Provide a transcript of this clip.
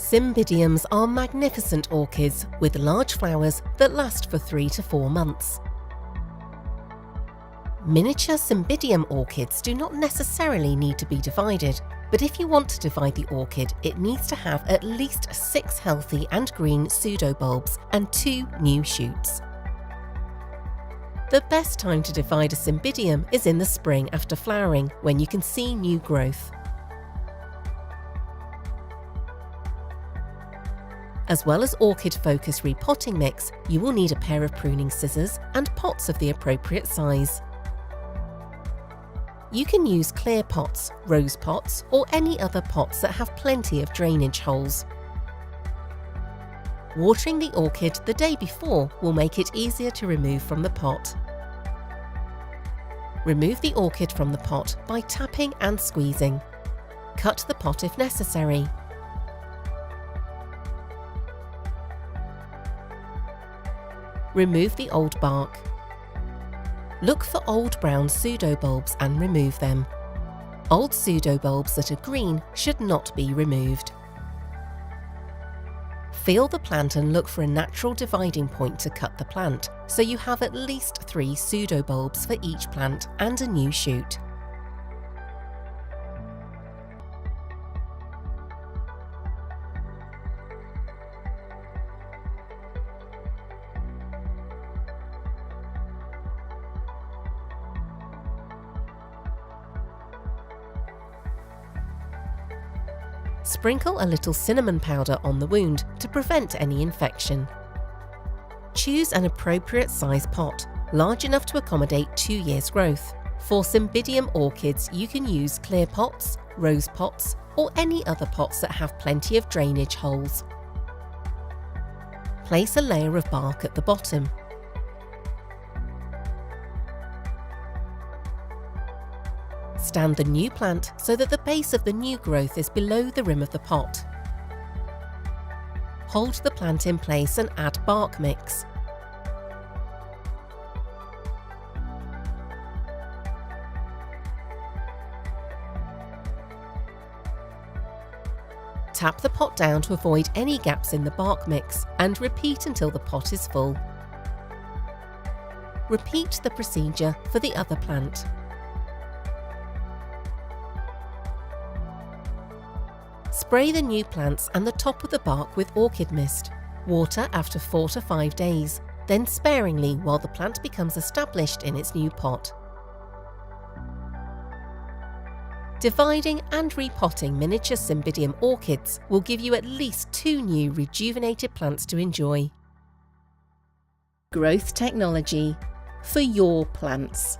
Cymbidiums are magnificent orchids with large flowers that last for 3 to 4 months. Miniature Cymbidium orchids do not necessarily need to be divided, but if you want to divide the orchid, it needs to have at least 6 healthy and green pseudobulbs and 2 new shoots. The best time to divide a Cymbidium is in the spring after flowering, when you can see new growth. As well as orchid focus repotting mix, you will need a pair of pruning scissors and pots of the appropriate size. You can use clear pots, rose pots, or any other pots that have plenty of drainage holes. Watering the orchid the day before will make it easier to remove from the pot. Remove the orchid from the pot by tapping and squeezing. Cut the pot if necessary. Remove the old bark. Look for old brown pseudobulbs and remove them. Old pseudobulbs that are green should not be removed. Feel the plant and look for a natural dividing point to cut the plant, so you have at least 3 pseudobulbs for each plant and a new shoot. Sprinkle a little cinnamon powder on the wound to prevent any infection. Choose an appropriate size pot, large enough to accommodate 2 years' growth. For Cymbidium orchids, you can use clear pots, rose pots, or any other pots that have plenty of drainage holes. Place a layer of bark at the bottom. Stand the new plant so that the base of the new growth is below the rim of the pot. Hold the plant in place and add bark mix. Tap the pot down to avoid any gaps in the bark mix and repeat until the pot is full. Repeat the procedure for the other plant. Spray the new plants and the top of the bark with orchid mist. Water after 4 to 5 days, then sparingly while the plant becomes established in its new pot. Dividing and repotting miniature Cymbidium orchids will give you at least 2 new rejuvenated plants to enjoy. Growth technology for your plants.